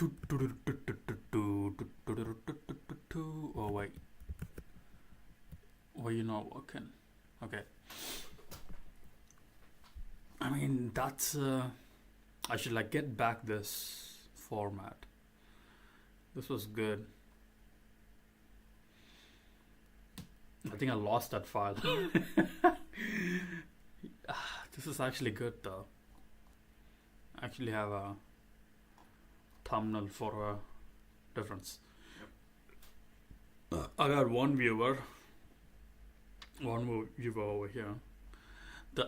Oh wait, why you not working? Okay, I mean that's. I should like get back this format. This was good. I think I lost that file. This is actually good though. I actually have a thumbnail for a difference. I got one viewer over here.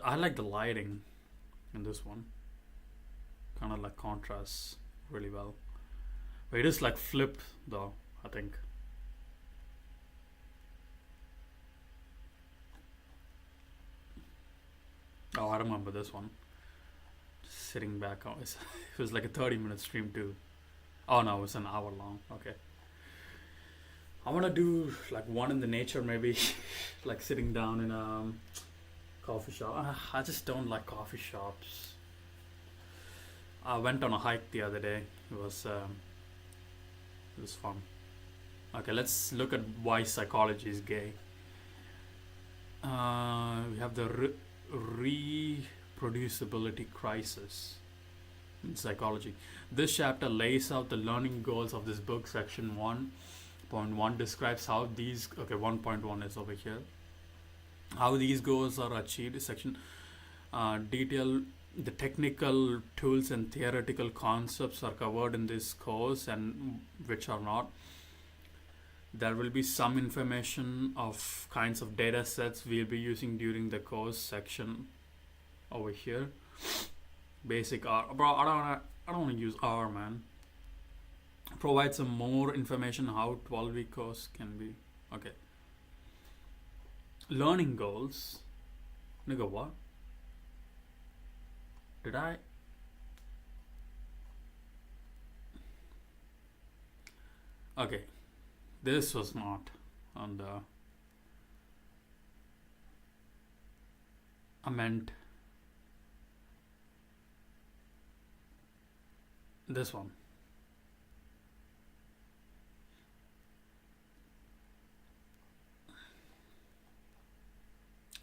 I like the lighting in this one. Kind of like contrasts really well. But it is like flipped though, I think. Oh, I remember this one. Just sitting back. Oh, it was like a 30-minute stream too. Oh no, it's an hour long. Okay. I want to do like one in the nature maybe. Like sitting down in a coffee shop. I just don't like coffee shops. I went on a hike the other day. It was fun. Okay, let's look at why psychology is gay. We have the reproducibility crisis in psychology. This chapter lays out the learning goals of this book. Section 1.1 describes how these. Okay, 1.1 is over here. How these goals are achieved. Section detail the technical tools and theoretical concepts are covered in this course and which are not. There will be some information of kinds of data sets we'll be using during the course section over here. Basic R. Bro, I don't want to use R, man. Provide some more information how 12-week course can be. Okay. Learning goals. Nigga, what? Did I? Okay. This was not on the. I meant this one.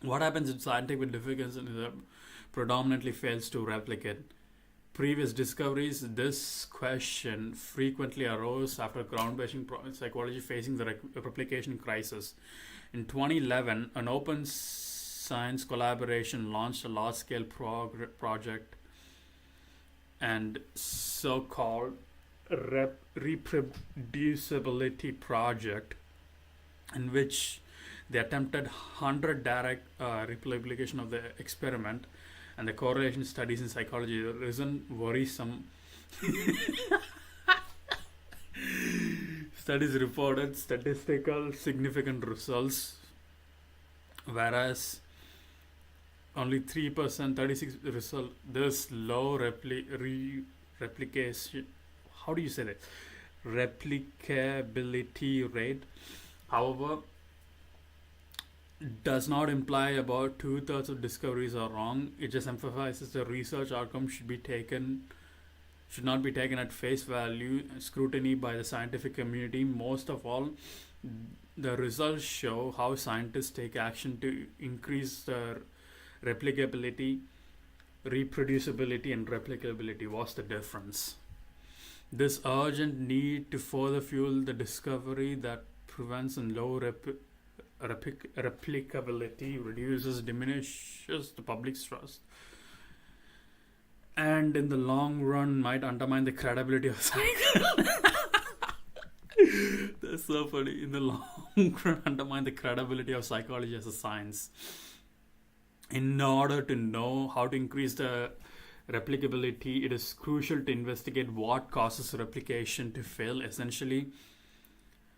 What happens in scientific difficulties is that predominantly fails to replicate previous discoveries. This question frequently arose after groundbreaking psychology facing the replication crisis. In 2011, an open science collaboration launched a large-scale project and so-called reproducibility project, in which they attempted 100 direct replication of the experiment, and the correlation studies in psychology isn't worrisome. Studies reported statistical significant results, whereas only 3%, 36 result. This low replication. How do you say that? Replicability rate, however, does not imply about 2/3 of discoveries are wrong. It just emphasizes the research outcome should not be taken at face value. Scrutiny by the scientific community. Most of all, the results show how scientists take action to increase the replicability, reproducibility, and replicability. What's the difference? This urgent need to further fuel the discovery that prevents and low replicability diminishes the public's trust, and in the long run might undermine the credibility of science. That's so funny. In the long run, undermine the credibility of psychology as a science. In order to know how to increase the replicability, it is crucial to investigate what causes replication to fail. Essentially,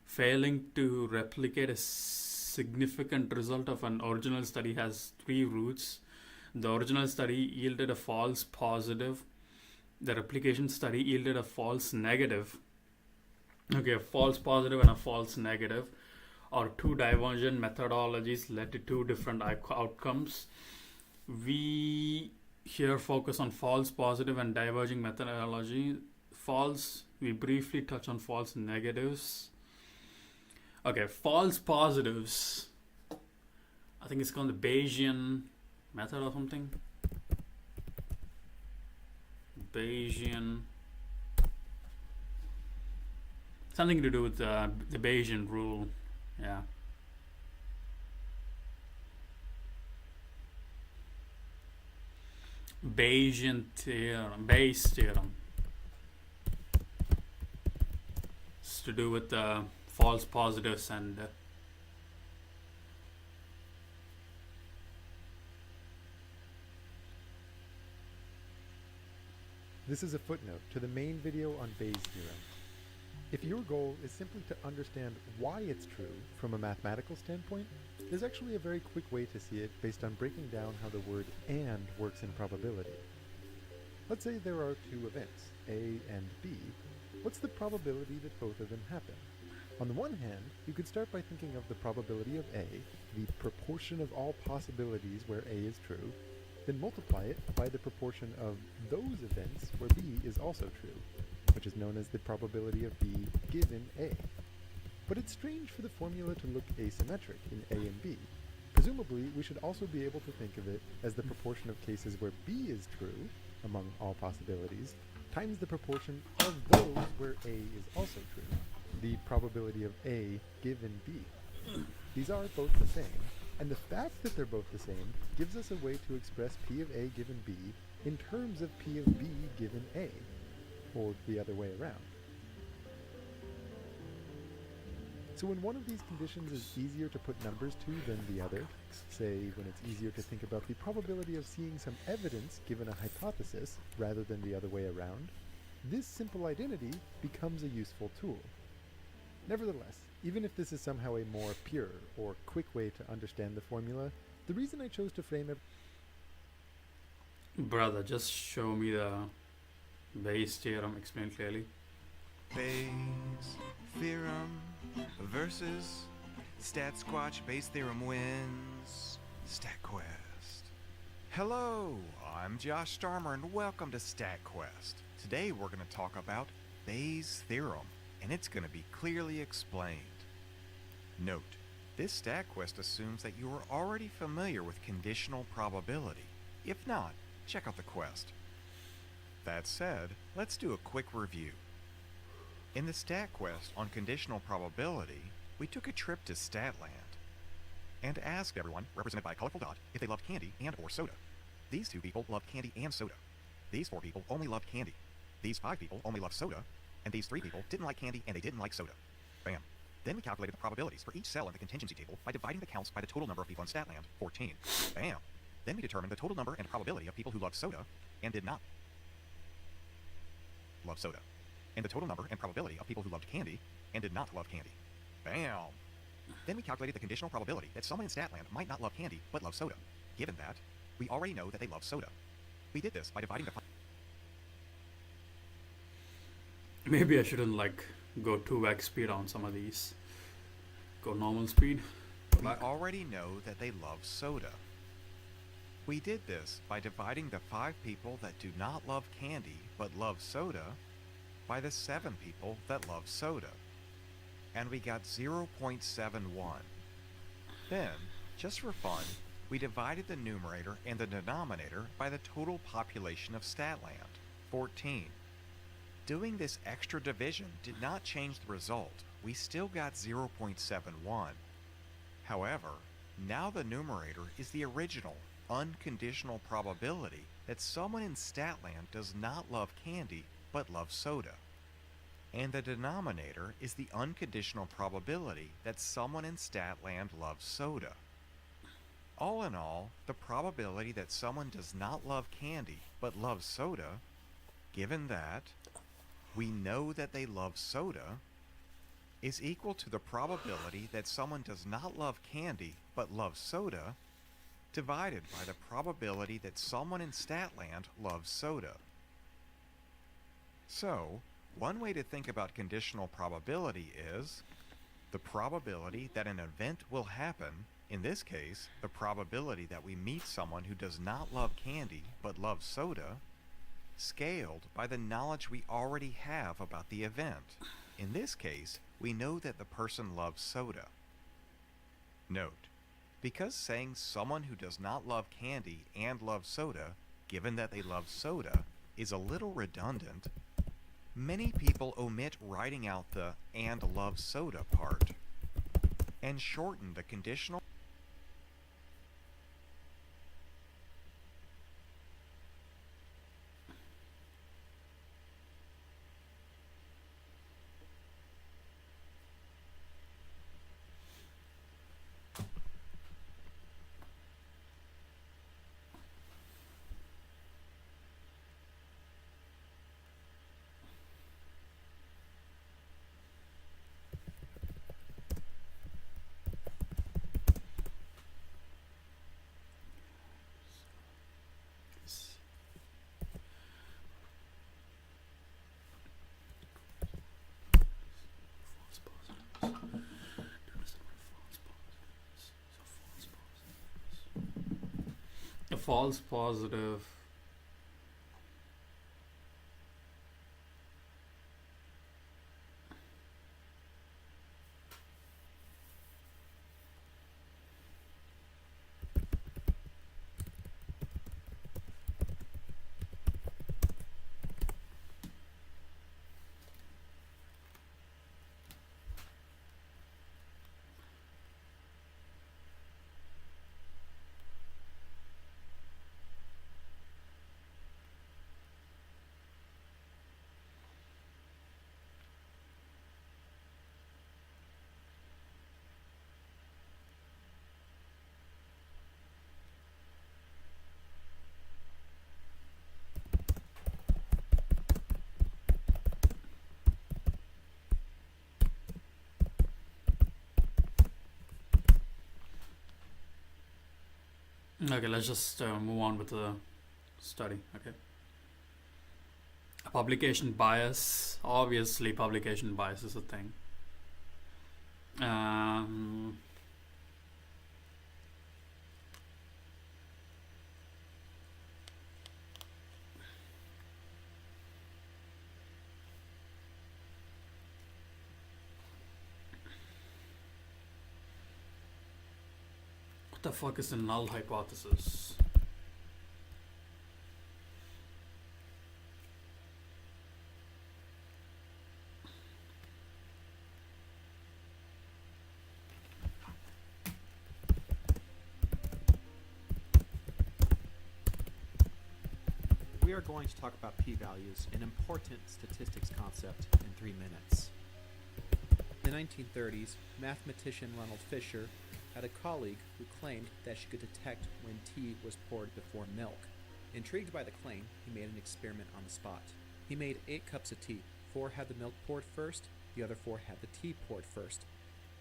failing to replicate a significant result of an original study has three roots. The original study yielded a false positive. The replication study yielded a false negative. Okay, a false positive and a false negative, or two divergent methodologies led to two different outcomes. We here focus on false positive and diverging methodology. false. We briefly touch on false negatives. Okay, false positives. I think it's called the Bayesian method or something. Bayesian. Something to do with the Bayesian rule. Yeah. Bayesian theorem. Bayes theorem. It's to do with the false positives and This is a footnote to the main video on Bayes' theorem. If your goal is simply to understand why it's true from a mathematical standpoint, there's actually a very quick way to see it based on breaking down how the word "and" works in probability. Let's say there are two events, A and B. What's the probability that both of them happen? On the one hand, you could start by thinking of the probability of A, the proportion of all possibilities where A is true, then multiply it by the proportion of those events where B is also true, which is known as the probability of B given A. But it's strange for the formula to look asymmetric in A and B. Presumably, we should also be able to think of it as the proportion of cases where B is true, among all possibilities, times the proportion of those where A is also true, the probability of A given B. These are both the same, and the fact that they're both the same gives us a way to express P of A given B in terms of P of B given A, or the other way around. So when one of these conditions is easier to put numbers to than the other, say when it's easier to think about the probability of seeing some evidence given a hypothesis rather than the other way around, this simple identity becomes a useful tool. Nevertheless, even if this is somehow a more pure or quick way to understand the formula, the reason I chose to frame it... Brother, just show me the Bayes theorem explained clearly. Bayes theorem versus StatSquatch. Bayes theorem wins. StatQuest. Hello, I'm Josh Starmer and welcome to StatQuest. Today we're going to talk about Bayes theorem, and it's going to be clearly explained. Note, this StatQuest assumes that you are already familiar with conditional probability. If not, check out the quest. That said, let's do a quick review. In the StatQuest on conditional probability, we took a trip to Statland and asked everyone, represented by a colorful dot, if they loved candy and or soda. These 2 people loved candy and soda. These 4 people only loved candy. These 5 people only loved soda. And these 3 people didn't like candy and they didn't like soda. Bam. Then we calculated the probabilities for each cell in the contingency table by dividing the counts by the total number of people in Statland, 14. Bam. Then we determined the total number and probability of people who loved soda and did not love soda, and the total number and probability of people who loved candy and did not love candy. Bam! Then we calculated the conditional probability that someone in Statland might not love candy but love soda, given that we already know that they love soda. We did this by dividing the... Maybe I shouldn't go 2x speed on some of these. Go normal speed. We already know that they love soda. We did this by dividing the 5 people that do not love candy but love soda by the 7 people that love soda. And we got 0.71. Then, just for fun, we divided the numerator and the denominator by the total population of Statland, 14. Doing this extra division did not change the result. We still got 0.71. However, now the numerator is the original, unconditional probability that someone in Statland does not love candy but loves soda. And the denominator is the unconditional probability that someone in Statland loves soda. All in all, the probability that someone does not love candy but loves soda, given that we know that they love soda, is equal to the probability that someone does not love candy but loves soda, divided by the probability that someone in Statland loves soda. So, one way to think about conditional probability is the probability that an event will happen, in this case, the probability that we meet someone who does not love candy but loves soda, scaled by the knowledge we already have about the event. In this case, we know that the person loves soda. Note, because saying someone who does not love candy and loves soda, given that they love soda, is a little redundant, many people omit writing out the "and love soda" part and shorten the conditional. A false positive. Okay, let's just move on with the study. Okay. Publication bias. Obviously, publication bias is a thing. What the fuck is the null hypothesis? We are going to talk about p-values, an important statistics concept, in 3 minutes. In the 1930s, mathematician Ronald Fisher had a colleague who claimed that she could detect when tea was poured before milk. Intrigued by the claim, he made an experiment on the spot. He made 8 cups of tea. 4 had the milk poured first, the other 4 had the tea poured first.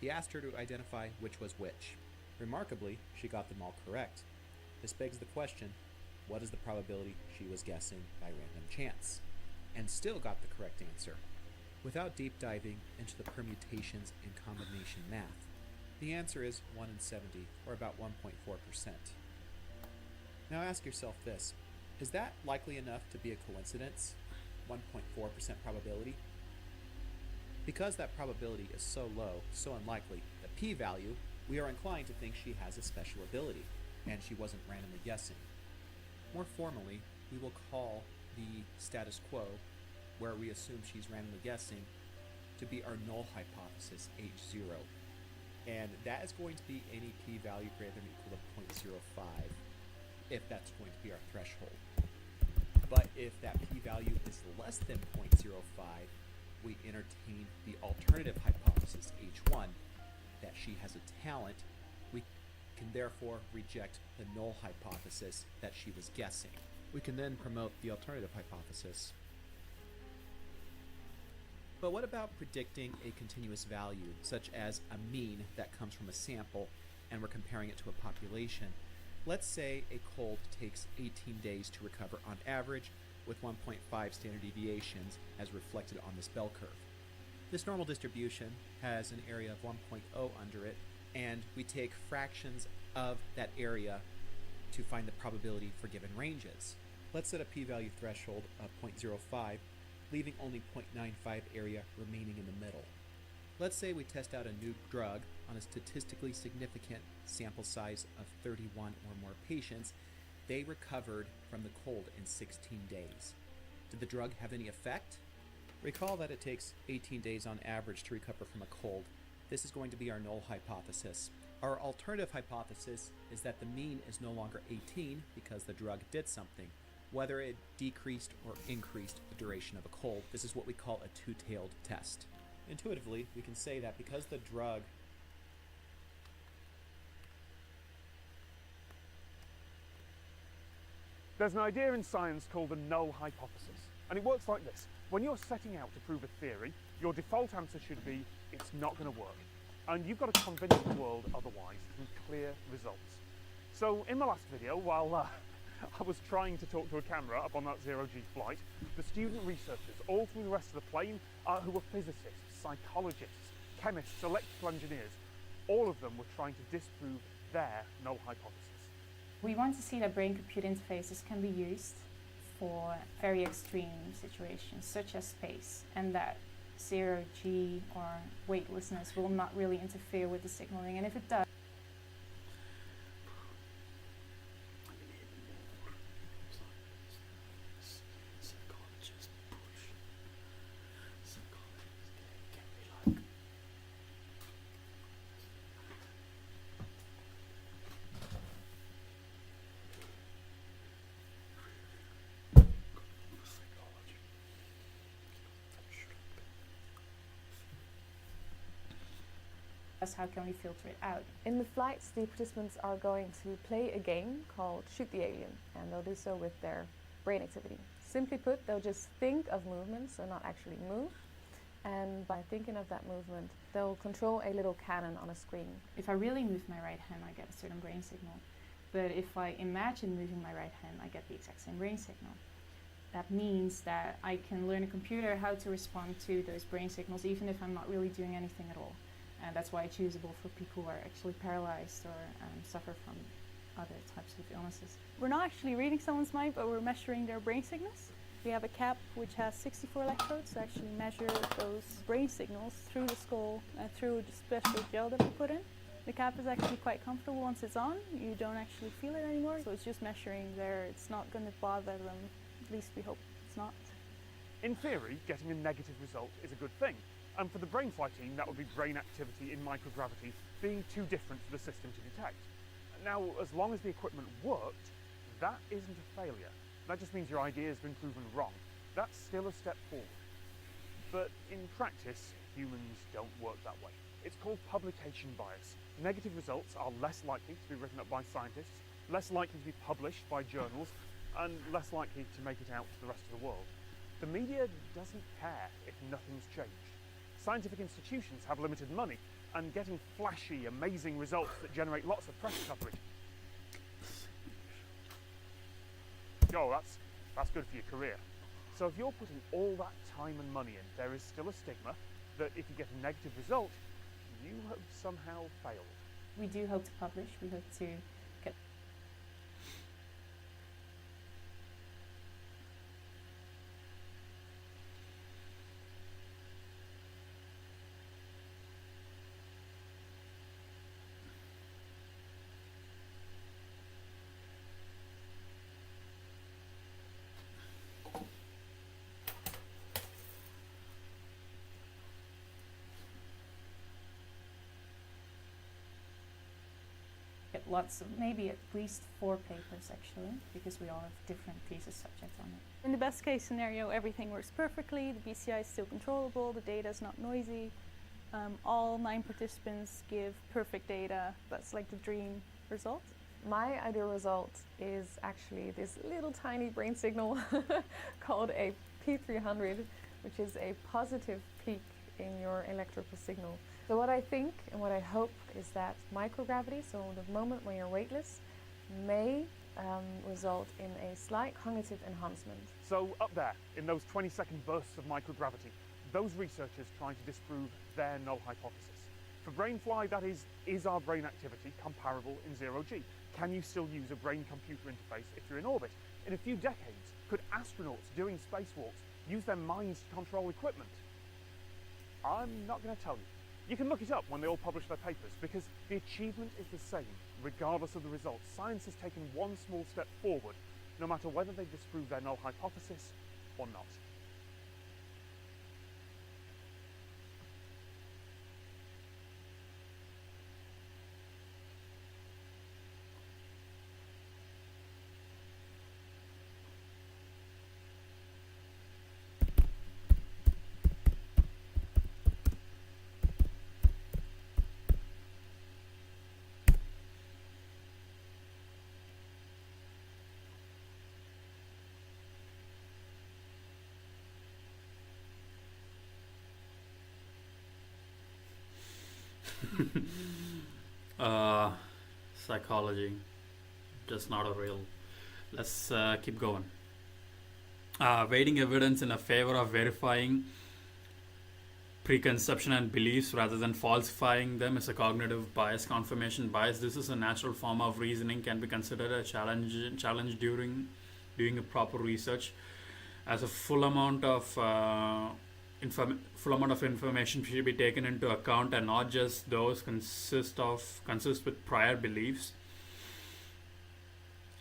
He asked her to identify which was which. Remarkably, she got them all correct. This begs the question, what is the probability she was guessing by random chance? And still got the correct answer. Without deep diving into the permutations and combination math, the answer is 1 in 70, or about 1.4%. Now ask yourself this, is that likely enough to be a coincidence? 1.4% probability? Because that probability is so low, so unlikely, the p-value, we are inclined to think she has a special ability, and she wasn't randomly guessing. More formally, we will call the status quo, where we assume she's randomly guessing, to be our null hypothesis, H0. And that is going to be any p-value greater than or equal to 0.05, if that's going to be our threshold. But if that p-value is less than 0.05, we entertain the alternative hypothesis, H1, that she has a talent. We can therefore reject the null hypothesis that she was guessing. We can then promote the alternative hypothesis. But what about predicting a continuous value, such as a mean that comes from a sample, and we're comparing it to a population? Let's say a cold takes 18 days to recover on average, with 1.5 standard deviations as reflected on this bell curve. This normal distribution has an area of 1.0 under it, and we take fractions of that area to find the probability for given ranges. Let's set a p-value threshold of 0.05, leaving only 0.95 area remaining in the middle. Let's say we test out a new drug on a statistically significant sample size of 31 or more patients. They recovered from the cold in 16 days. Did the drug have any effect? Recall that it takes 18 days on average to recover from a cold. This is going to be our null hypothesis. Our alternative hypothesis is that the mean is no longer 18 because the drug did something, whether it decreased or increased the duration of a cold. This is what we call a two-tailed test. Intuitively, we can say that because the drug There's an idea in science called the null hypothesis, and it works like this. When you're setting out to prove a theory, your default answer should be, it's not going to work. And you've got to convince the world otherwise through clear results. So in my last video, while I was trying to talk to a camera up on that zero-G flight, the student researchers all through the rest of the plane, who were physicists, psychologists, chemists, electrical engineers, all of them were trying to disprove their null hypothesis. We want to see that brain-computer interfaces can be used for very extreme situations, such as space, and that zero-G or weightlessness will not really interfere with the signaling, and if it does, how can we filter it out? In the flights, the participants are going to play a game called Shoot the Alien, and they'll do so with their brain activity. Simply put, they'll just think of movements, so not actually move, and by thinking of that movement, they'll control a little cannon on a screen. If I really move my right hand, I get a certain brain signal. But if I imagine moving my right hand, I get the exact same brain signal. That means that I can learn a computer how to respond to those brain signals, even if I'm not really doing anything at all. And that's why it's usable for people who are actually paralyzed or suffer from other types of illnesses. We're not actually reading someone's mind, but we're measuring their brain signals. We have a cap which has 64 electrodes to actually measure those brain signals through the skull and through the special gel that we put in. The cap is actually quite comfortable once it's on. You don't actually feel it anymore, so it's just measuring there. It's not going to bother them, at least we hope it's not. In theory, getting a negative result is a good thing. And for the Brainfly team, that would be brain activity in microgravity being too different for the system to detect. Now, as long as the equipment worked, that isn't a failure. That just means your idea has been proven wrong. That's still a step forward. But in practice, humans don't work that way. It's called publication bias. Negative results are less likely to be written up by scientists, less likely to be published by journals, and less likely to make it out to the rest of the world. The media doesn't care if nothing's changed. Scientific institutions have limited money, and getting flashy, amazing results that generate lots of press coverage. Oh, that's good for your career. So if you're putting all that time and money in, there is still a stigma that if you get a negative result, you have somehow failed. We do hope to publish, we hope to get lots of, maybe at least 4 papers actually, because we all have different thesis subjects on it. In the best case scenario, everything works perfectly, the BCI is still controllable, the data is not noisy, all 9 participants give perfect data. That's like the dream result. My ideal result is actually this little tiny brain signal called a P300, which is a positive peak in your electrical signal. So what I think and what I hope is that microgravity, so the moment when you're weightless, may result in a slight cognitive enhancement. So up there, in those 20-second bursts of microgravity, those researchers trying to disprove their null hypothesis. For Brainfly, that is our brain activity comparable in zero-G? Can you still use a brain-computer interface if you're in orbit? In a few decades, could astronauts doing spacewalks use their minds to control equipment? I'm not going to tell you. You can look it up when they all publish their papers, because the achievement is the same, regardless of the results. Science has taken one small step forward, no matter whether they disprove their null hypothesis or not. Psychology, just not a real. Let's keep going. Weighting evidence in a favor of verifying preconception and beliefs rather than falsifying them is a cognitive bias. Confirmation bias. This is a natural form of reasoning, can be considered a challenge during doing a proper research, as a full amount of information should be taken into account, and not just those consist with prior beliefs.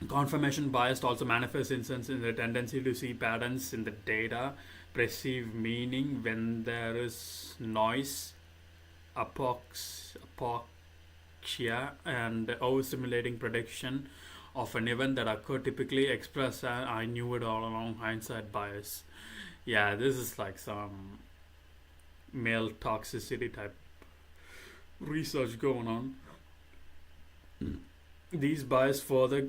Confirmation bias also manifests in the tendency to see patterns in the data, perceive meaning when there is noise, apoxia, and overstimulating prediction of an event that occurred, typically expressed as "I knew it all along," hindsight bias. Yeah, this is like some male toxicity type research going on. These bias further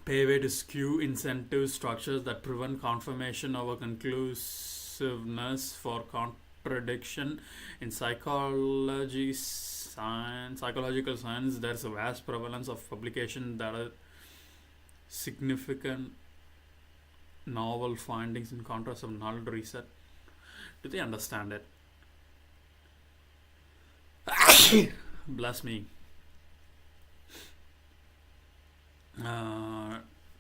pave way to skew incentive structures that prevent confirmation over conclusiveness for contradiction. In psychological science, there's a vast prevalence of publication that are significant novel findings in contrast of null reset. Do they understand it? Bless me.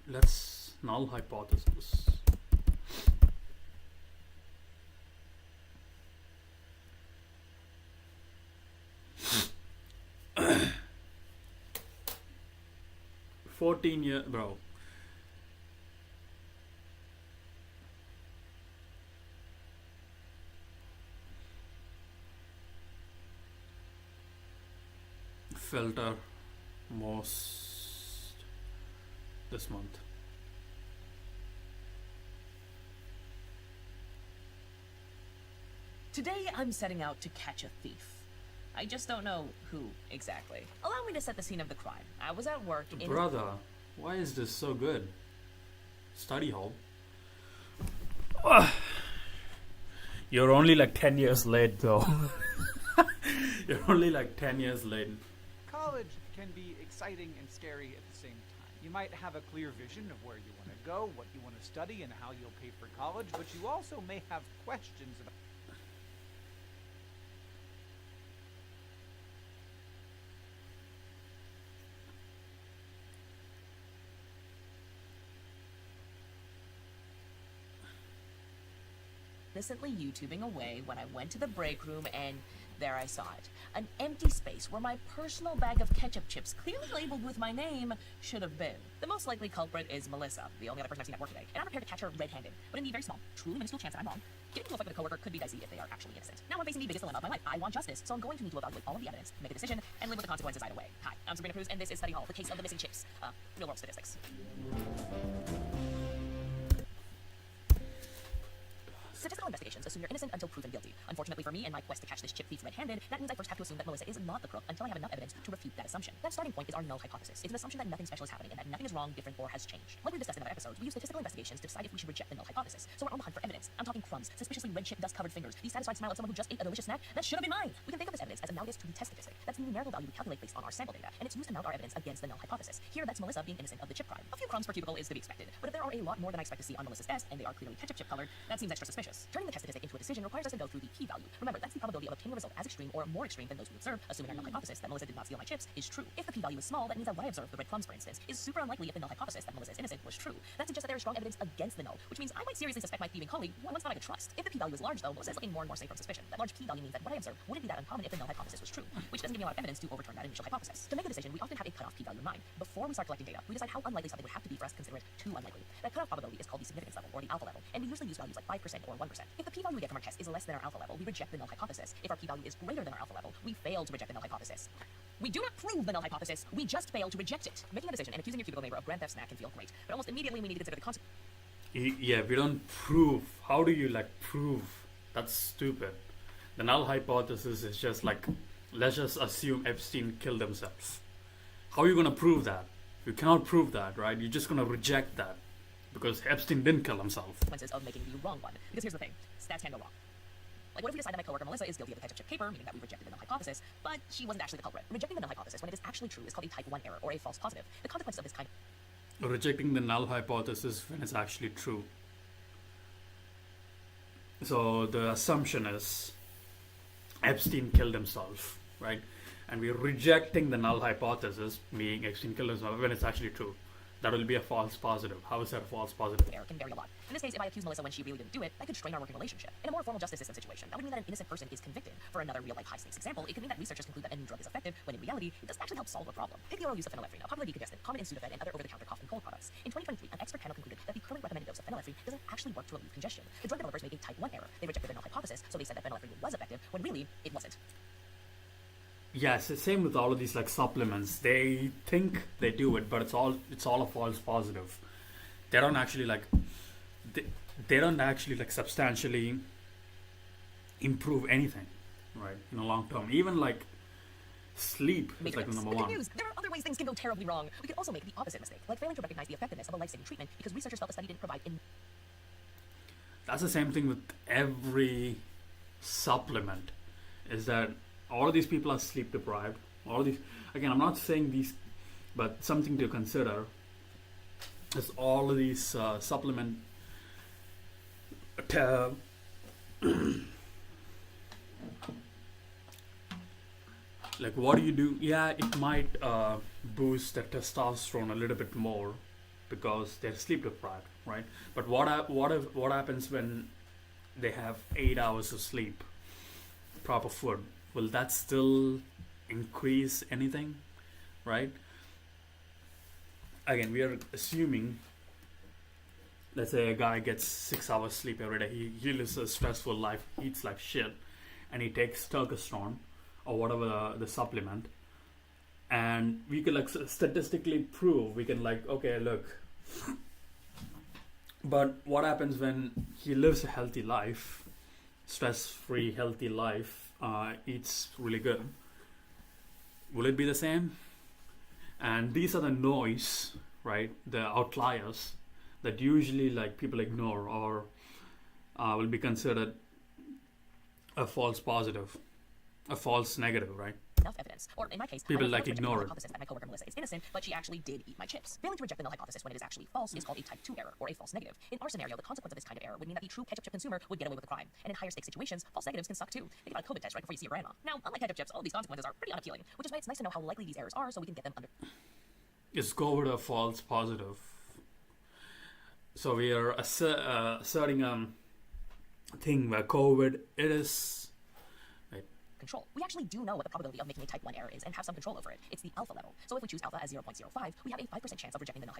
Let's null hypothesis. Bro. Filter most this month. Today I'm setting out to catch a thief. I just don't know who exactly. Allow me to set the scene of the crime. I was at work in... Brother, why is this so good? Study hall. You're only like 10 years late though. You're only like 10 years late. College can be exciting and scary at the same time. You might have a clear vision of where you want to go, what you want to study, and how you'll pay for college, but you also may have questions about... innocently YouTubing away when I went to the break room, and there I saw it. An empty space where my personal bag of ketchup chips, clearly labeled with my name, should have been. The most likely culprit is Melissa, the only other person I've seen at work today, and I'm prepared to catch her red-handed. But in the very small, truly minuscule chance that I'm wrong, getting into a fight with a coworker could be dicey if they are actually innocent. Now I'm facing the biggest dilemma of my life. I want justice, so I'm going to need to evaluate all of the evidence, make a decision, and live with the consequences either way. Hi, I'm Sabrina Cruz, and this is Study Hall, the case of the missing chips. Real-world statistics. Statistical investigations assume you're innocent until proven guilty. Unfortunately for me, in my quest to catch this chip thief red-handed, that means I first have to assume that Melissa is not the crook until I have enough evidence to refute that assumption. That starting point is our null hypothesis. It's an assumption that nothing special is happening and that nothing is wrong, different, or has changed. Like we've discussed in other episodes, we use statistical investigations to decide if we should reject the null hypothesis. So we're on the hunt for evidence. I'm talking crumbs, suspiciously red chip dust-covered fingers, the satisfied smile of someone who just ate a delicious snack that should have been mine. We can think of this evidence as analogous to the test statistic. That's the numerical value we calculate based on our sample data, and it's used to mount our evidence against the null hypothesis. Here, that's Melissa being innocent of the chip crime. A few crumbs per cubicle is to be expected, but if there are a lot more than I expect to see on Melissa's desk, and they are clearly ketchup chip colored, that seems extra suspicious. Turning the test statistic into a decision requires us to go through the p-value. Remember, that's the probability of obtaining a result as extreme or more extreme than those we observed, assuming our null hypothesis that Melissa did not steal my chips is true. If the p-value is small, that means that what I observed, the breadcrumbs for instance, is super unlikely if the null hypothesis that Melissa is innocent was true. That suggests that there is strong evidence against the null, which means I might seriously suspect my thieving colleague, one not I could trust. If the p-value is large though, Melissa is looking more and more safe from suspicion. That large p-value means that what I observed wouldn't be that uncommon if the null hypothesis was true, which doesn't give me a lot of evidence to overturn that initial hypothesis. To make a decision, we often have a cutoff p-value in mind. Before we start collecting data, we decide how unlikely something would have to be for us to consider it too unlikely. That cutoff probability is called the significance level, or the alpha level, and we usually use values like 5% or 1%. If the p-value we get from our test is less than our alpha level, we reject the null hypothesis. If our p-value is greater than our alpha level, we fail to reject the null hypothesis. We do not prove the null hypothesis, we just fail to reject it. Making a decision and accusing your cubicle neighbor of Grand Theft Snack can feel great, but almost immediately we need to consider the consequences. Yeah, we don't prove. How do you like prove? That's stupid. The null hypothesis is just like, let's just assume Epstein killed himself. How are you gonna prove that? You cannot prove that, right? You're just gonna reject that because Epstein didn't kill himself. Consequences of making the wrong one. Because here's the thing, stats can go wrong. Like, what if we decide that my coworker Melissa is guilty of the ketchup chip caper, meaning that we rejected the null hypothesis, but she wasn't actually the culprit? Rejecting the null hypothesis when it is actually true is called a type 1 error, or a false positive. The consequences of this kind of Rejecting the null hypothesis when it's actually true. So the assumption is Epstein killed himself, right? And we're rejecting the null hypothesis, meaning Epstein killed himself, when it's actually true. That will be a false positive. How is that a false positive? error can vary a lot. In this case, if I accuse Melissa when she really didn't do it, that could strain our working relationship. In a more formal justice system situation, that would mean that an innocent person is convicted. For another real-life high-stakes example, it could mean that researchers conclude that a new drug is effective, when in reality, it doesn't actually help solve a problem. Take the oral use of phenylephrine, a popular decongestant common in Sudafed and other over-the-counter cough and cold products. In 2023, an expert panel concluded that the current recommended dose of phenylephrine doesn't actually work to relieve congestion. The drug developers made a type 1 error. They rejected the null hypothesis, so they said that phenylephrine was effective, when really, it wasn't. Yes, it's same with all of these like supplements. They think they do it, but it's all a false positive. They don't actually like they don't actually like substantially improve anything, right? In the long term, even like sleep is like the number Good one. news. There are other ways things can go terribly wrong. We could also make the opposite mistake, like failing to recognize the effectiveness of a life-saving treatment because researchers felt the study didn't provide That's the same thing with every supplement. Is that all of these people are sleep deprived. All of these, again, I'm not saying these, but something to consider is all of these supplement. Like, what do you do? Yeah, it might boost their testosterone a little bit more because they're sleep deprived, right? But what happens when they have 8 hours of sleep, proper food? Will that still increase anything, right? Again, we are assuming, let's say a guy gets 6 hours sleep every day. He lives a stressful life, eats like shit, and he takes testosterone or whatever the supplement, and we can like statistically prove, we can like, okay, look. But what happens when he lives a healthy life, stress-free, healthy life, eats really good? Will it be the same? And these are the noise, right? The outliers that usually like people ignore or will be considered a false positive, a false negative, right? enough evidence. Or in my case, people I like ignore it. Hypothesis that my coworker Melissa is innocent, but she actually did eat my chips. Failing to reject the null hypothesis when it is actually false is called a type 2 error, or a false negative. In our scenario, the consequence of this kind of error would mean that the true ketchup chip consumer would get away with the crime. And in higher stakes situations, false negatives can suck too. Think about a COVID test right before you see your grandma. Now, unlike ketchup chips, all of these consequences are pretty unappealing, which is why it's nice to know how likely these errors are so we can get them under. Is COVID a false positive? So we are asserting a thing where COVID it is control. We actually do know what the probability of making a type 1 error is and have some control over it. It's the alpha level. So if we choose alpha as 0.05, we have a 5% chance of rejecting the null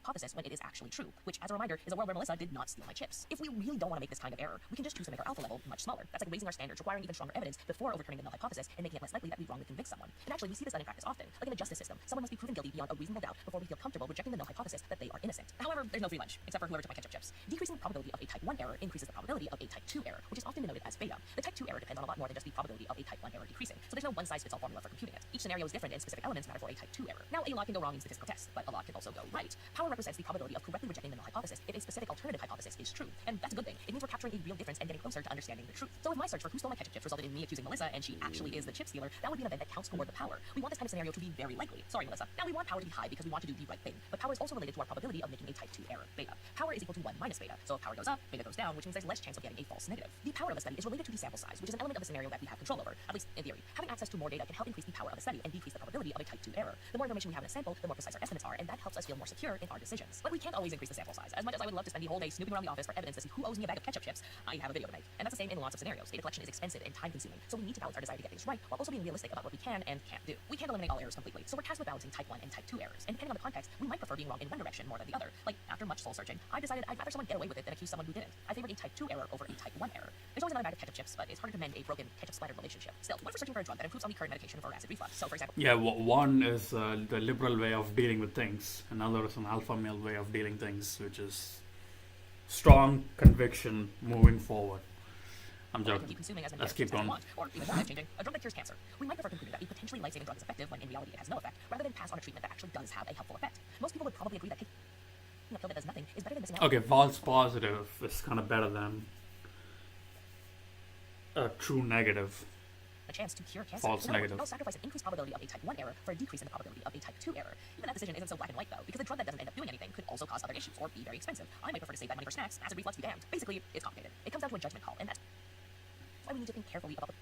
hypothesis when it is actually true, which, as a reminder, is a world where Melissa did not steal my chips. If we really don't want to make this kind of error, we can just choose to make our alpha level much smaller. That's like raising our standards, requiring even stronger evidence before overturning the null hypothesis and making it less likely that we wrongly convict someone. And actually, we see this done in practice often. Like in the justice system, someone must be proven guilty beyond a reasonable doubt before we feel comfortable rejecting the null hypothesis that they are innocent. However, there's no free lunch, except for whoever took my ketchup chips. Decreasing the probability of a type 1 error increases the probability of a type 2 error, which is often denoted as beta. The type 2 error depends on a lot more than just the probability of a type 1 error decreasing, so there's no one-size-fits-all formula for computing it. Each scenario is different and specific elements matter for a type 2 error. Now, a lot can go wrong in statistical tests, but a lot can also go right. Power represents the probability of correctly rejecting the null hypothesis if a specific alternative hypothesis is true. And that's a good thing. It means we're capturing a real difference and getting closer to understanding the truth. So if my search for who stole my ketchup chips resulted in me accusing Melissa and she actually is the chip stealer, that would be an event that counts toward the power. We want this kind of scenario to be very likely. Sorry, Melissa. Now we want power to be high because we want to do the right thing. But power is also related to our probability of making a type 2 error, beta. Power is equal to 1 minus beta. So if power goes up, beta goes down, which means there's less chance of getting a false negative. The power of a study is related to the sample size, which is an element of the scenario that we have control over, at least in theory. Having access to more data can help increase the power of a study and decrease the probability of a type 2 error. The more information we have in a sample, the more precise our estimates are, and that helps us feel more secure in our decisions. But we can't always increase the sample size. As much as I would love to spend the whole day snooping around the office for evidence to see who owes me a bag of ketchup chips, I have a video to make. And that's the same in lots of scenarios. Data collection is expensive and time-consuming, so we need to balance our desire to get things right while also being realistic about what we can and can't do. We can't eliminate all errors completely, so we're tasked with balancing type 1 and type 2 errors. And depending on the context, we might prefer being wrong in one direction more than the other. Like, after much soul searching, I decided I'd rather someone get away with it than accuse someone who didn't. I favored a type 2 error over a type 1 error. There's always another bag of ketchup chips, but it's harder to mend a broken ketchup-splattered relationship. Still, what if we're searching for a drug that improves on the current medication for acid reflux? So, for example... Yeah, one is the liberal way of dealing with things. Another is an alpha male way of dealing things, which is strong conviction moving forward. I'm joking. Keep consuming as many Let's keep as we going. want, or even life-changing, a drug that cures cancer. We might prefer concluding that a potentially life-saving drug is effective when in reality it has no effect, rather than pass on a treatment that actually does have a helpful effect. Most people would probably agree that taking a pill that does nothing is better than missing out. Okay, false positive is kind of better than a true negative. A chance to cure cancer. False In other words, negative. I'll sacrifice an increased probability of a type 1 error for a decrease in the probability of a type 2 error. Even that decision isn't so black and white though, because a drug that doesn't end up doing anything could also cause other issues or be very expensive. I might prefer to save that money for snacks, acid reflux be damned. Basically, it's complicated. It comes down to a judgment call, and that's why we need to think carefully about the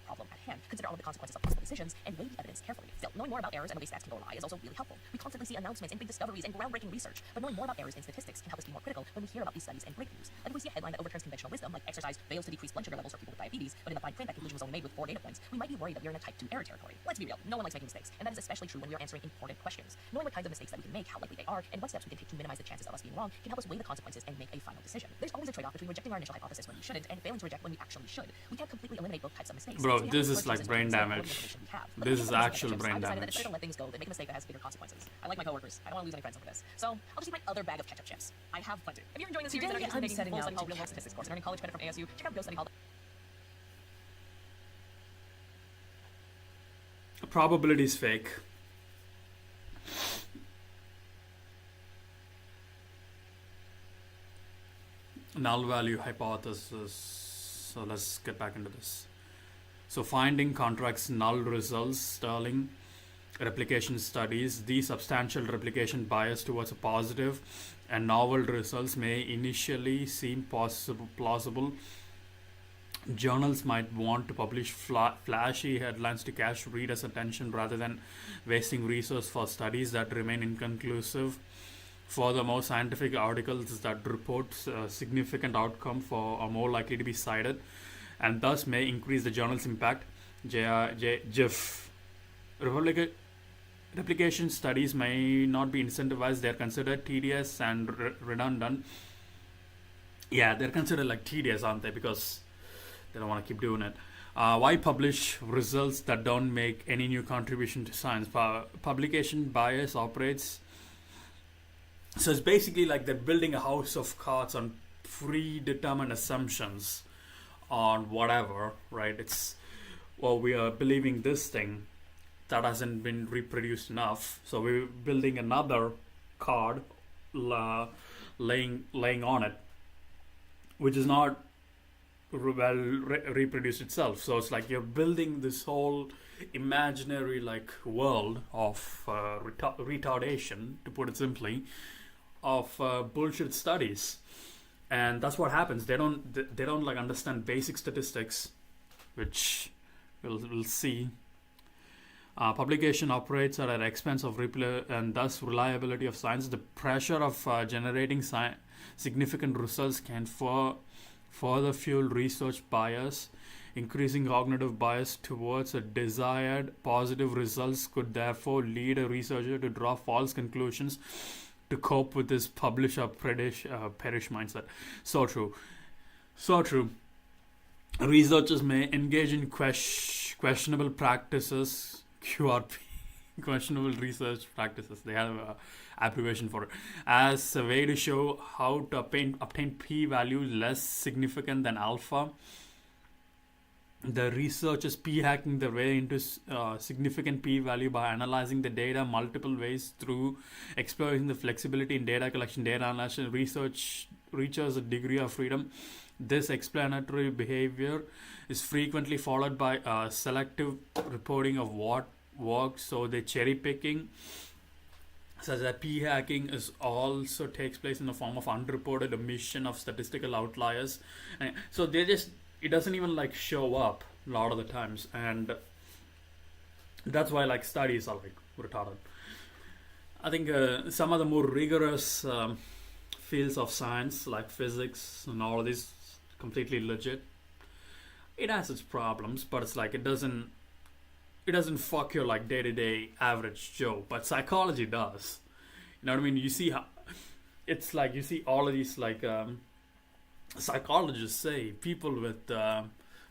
problem at hand, consider all of the consequences of possible decisions, and weigh the evidence carefully. Still, knowing more about errors and the way stats can go awry is also really helpful. We constantly see announcements and big discoveries and groundbreaking research, but knowing more about errors in statistics can help us be more critical when we hear about these studies and breakthroughs. Like if we see a headline that overturns conventional wisdom, like exercise fails to decrease blood sugar levels for people with diabetes, but in the fine print that conclusion was only made with 4 data points, we might be worried that we're in a type 2 error territory. Let's be real, no one likes making mistakes, and that is especially true when we are answering important questions. Knowing what kinds of mistakes that we can make, how likely they are, and what steps we can take to minimize the chances of us being wrong can help us weigh the consequences and make a final decision. There's always a trade-off between rejecting our initial hypothesis when we shouldn't and failing to reject when we actually should. We can't completely eliminate both types of mistakes. Bro, so this is like brain damage. This is actual brain I decided that damage. it's better to let things go than make a mistake that has bigger consequences. I like my coworkers. I don't want to lose any friends over this. So I'll just eat my other bag of ketchup chips. I have plenty. If you're enjoying this series and are interested in taking full study hall real world statistics course and earning college credit from ASU, check out Go Study Hall. Probability is fake. Null value hypothesis. So let's get back into this. So finding contracts null results, Sterling replication studies. The substantial replication bias towards a positive and novel results may initially seem plausible. Journals might want to publish flashy headlines to catch readers' attention rather than wasting resource for studies that remain inconclusive. Furthermore, scientific articles that report significant outcome are more likely to be cited, and thus may increase the journal's impact. Jeff. Replication studies may not be incentivized. They're considered tedious and redundant. Yeah, they're considered like tedious, aren't they? Because they don't want to keep doing it. Why publish results that don't make any new contribution to science? Publication bias operates. So it's basically like they're building a house of cards on predetermined assumptions on whatever, right? It's, well, we are believing this thing that hasn't been reproduced enough, so we're building another card, laying on it, which is not reproduced itself. So it's like you're building this whole imaginary like world of retardation, to put it simply, of bullshit studies, and that's what happens. They don't like understand basic statistics, which we'll see. Publication operates at an expense of and thus reliability of science. The pressure of generating significant results can further fuel research bias. Increasing cognitive bias towards a desired positive results could therefore lead a researcher to draw false conclusions to cope with this publish or perish mindset. So true. Researchers may engage in questionable practices, QRP, questionable research practices. They have an abbreviation for it, as a way to show how to obtain p-value less significant than alpha. the researchers p-hacking their way into significant p-value by analyzing the data multiple ways through exploring the flexibility in data collection, data analysis. Research reaches a degree of freedom. This explanatory behavior is frequently followed by selective reporting of what works, so the cherry picking, such that p-hacking is also takes place in the form of unreported omission of statistical outliers. And so it doesn't even like show up a lot of the times, and that's why like studies are like retarded. I think some of the more rigorous fields of science like physics and all of this completely legit. It has its problems, but it's like it doesn't fuck your like day-to-day average Joe, but psychology does. You know what I mean? You see how it's like, you see all of these like psychologists say people with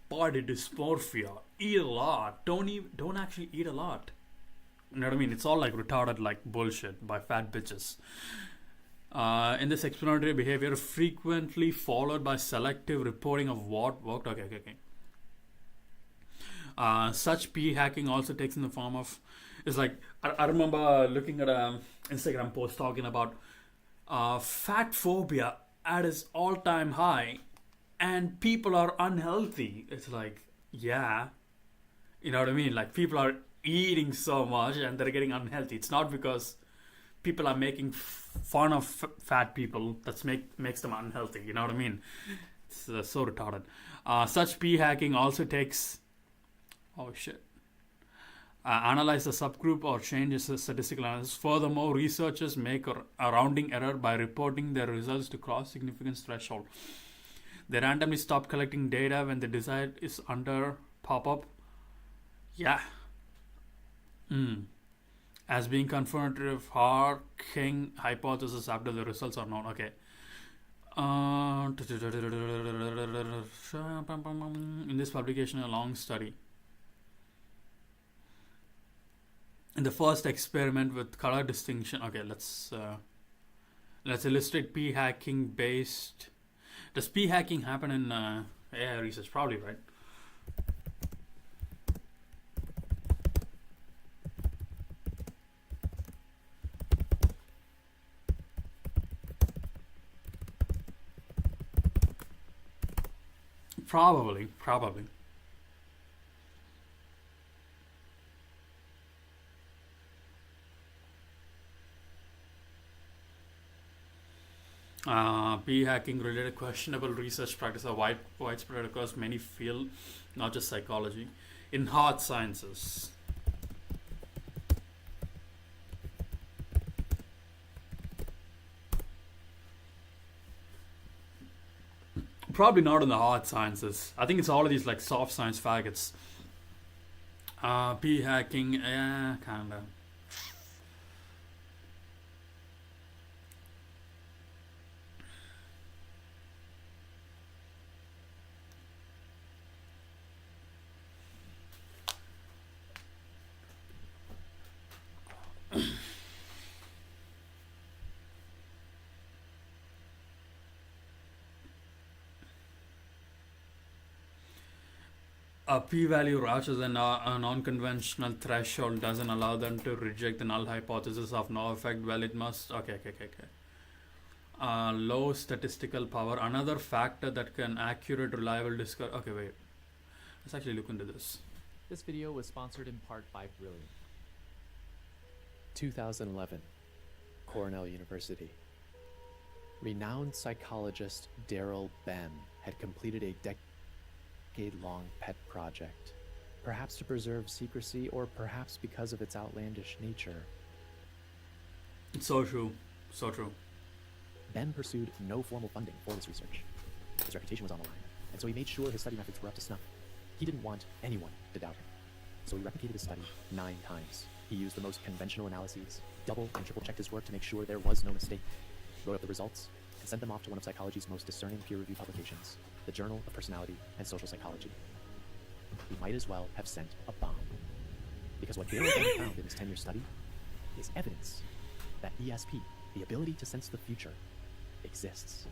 body dysmorphia eat a lot, don't actually eat a lot. You know what I mean? It's all like retarded like bullshit by fat bitches. In this explanatory behavior, frequently followed by selective reporting of what worked. Okay. Such p-hacking also takes in the form of, it's like, I remember looking at an Instagram post talking about fat phobia at its all-time high, and people are unhealthy. It's like, yeah, you know what I mean? Like, people are eating so much and they're getting unhealthy. It's not because people are making fun of fat people that makes them unhealthy. You know what I mean? It's so retarded. Such p-hacking also takes, analyze the subgroup or change the statistical analysis. Furthermore, researchers make a rounding error by reporting their results to cross-significance threshold. They randomly stop collecting data when the desired is under pop-up. Yeah. As being confirmative Hawking hypothesis after the results are known. Okay. In this publication, a long study. In the first experiment with color distinction, okay, let's illustrate p-hacking based. Does p-hacking happen in AI research? Probably, right? Probably. P-hacking related questionable research practice are widespread across many fields, not just psychology. In hard sciences, probably not in the hard sciences. I think it's all of these like soft science faggots. P-hacking, yeah, kinda. A p-value rather than a non-conventional threshold doesn't allow them to reject the null hypothesis of no effect. Well, it must. Okay. Low statistical power. Another factor that can accurate, reliable discover. Okay, wait. Let's actually look into this. This video was sponsored in part by Brilliant. 2011, Cornell University. Renowned psychologist Daryl Bem had completed a decade-long pet project, perhaps to preserve secrecy or perhaps because of its outlandish nature. It's so true. Ben pursued no formal funding for this research. His reputation was on the line, and so he made sure his study methods were up to snuff. He didn't want anyone to doubt him. So he replicated his study 9 times. He used the most conventional analyses, double and triple checked his work to make sure there was no mistake, wrote up the results, and sent them off to one of psychology's most discerning peer-reviewed publications, the Journal of Personality and Social Psychology. He might as well have sent a bomb. Because what Daryl Bem found in his 10-year study is evidence that ESP, the ability to sense the future, exists.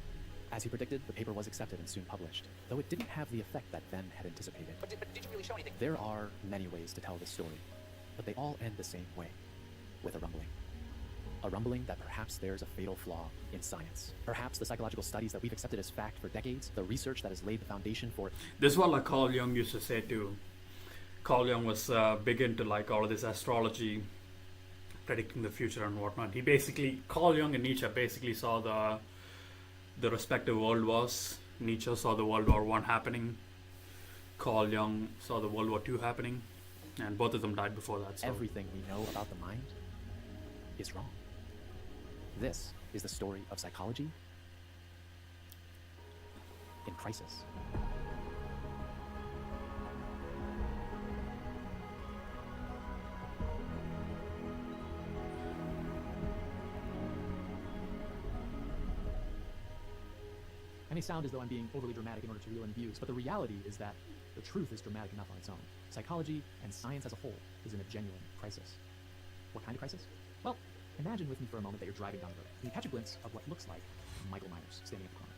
As he predicted, the paper was accepted and soon published, though it didn't have the effect that Venn had anticipated. But did you really show anything? There are many ways to tell this story, but they all end the same way, with a rumbling. A rumbling that perhaps there's a fatal flaw in science. Perhaps the psychological studies that we've accepted as fact for decades, the research that has laid the foundation for... This is what like Carl Jung used to say too. Carl Jung was big into like all of this astrology, predicting the future and whatnot. Carl Jung and Nietzsche basically saw the respective world wars. Nietzsche saw the World War I happening. Carl Jung saw the World War II happening, and both of them died before that. So. Everything we know about the mind is wrong. This is the story of psychology in crisis. I may sound as though I'm being overly dramatic in order to reel in views, but the reality is that the truth is dramatic enough on its own. Psychology and science as a whole is in a genuine crisis. What kind of crisis? Well, imagine with me for a moment that you're driving down the road and you catch a glimpse of what looks like Michael Myers standing at the corner.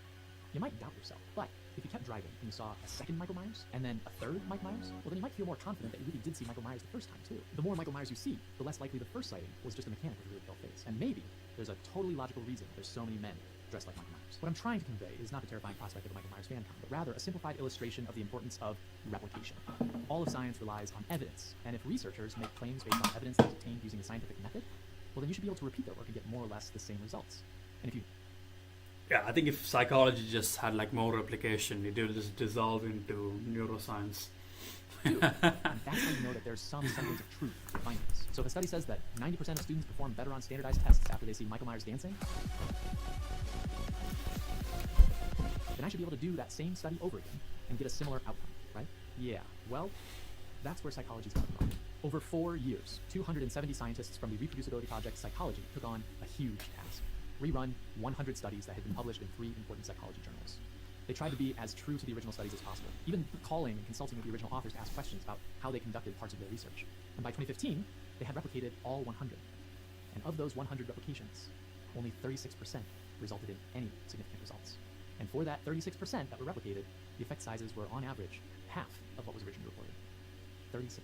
You might doubt yourself, but if you kept driving and you saw a second Michael Myers and then a third Mike Myers, well then you might feel more confident that you really did see Michael Myers the first time too. The more Michael Myers you see, the less likely the first sighting was just a mechanic with a really pale face. And maybe there's a totally logical reason there's so many men dressed like Michael Myers. What I'm trying to convey is not the terrifying prospect of a Michael Myers fan con, but rather a simplified illustration of the importance of replication. All of science relies on evidence, and if researchers make claims based on evidence that's obtained using a scientific method, well then you should be able to repeat their work and get more or less the same results. And if you... Yeah, I think if psychology just had like more replication, it would just dissolve into neuroscience. And that's how you know that there's some semblance of truth to the findings. So if a study says that 90% of students perform better on standardized tests after they see Michael Myers dancing, then I should be able to do that same study over again and get a similar outcome, right? Yeah, well, that's where psychology's gone wrong. Over 4 years, 270 scientists from the Reproducibility Project Psychology took on a huge task: rerun 100 studies that had been published in 3 important psychology journals. They tried to be as true to the original studies as possible, even calling and consulting with the original authors to ask questions about how they conducted parts of their research. And by 2015, they had replicated all 100. And of those 100 replications, only 36% resulted in any significant results. And for that 36% that were replicated, the effect sizes were on average half of what was originally reported. 36%.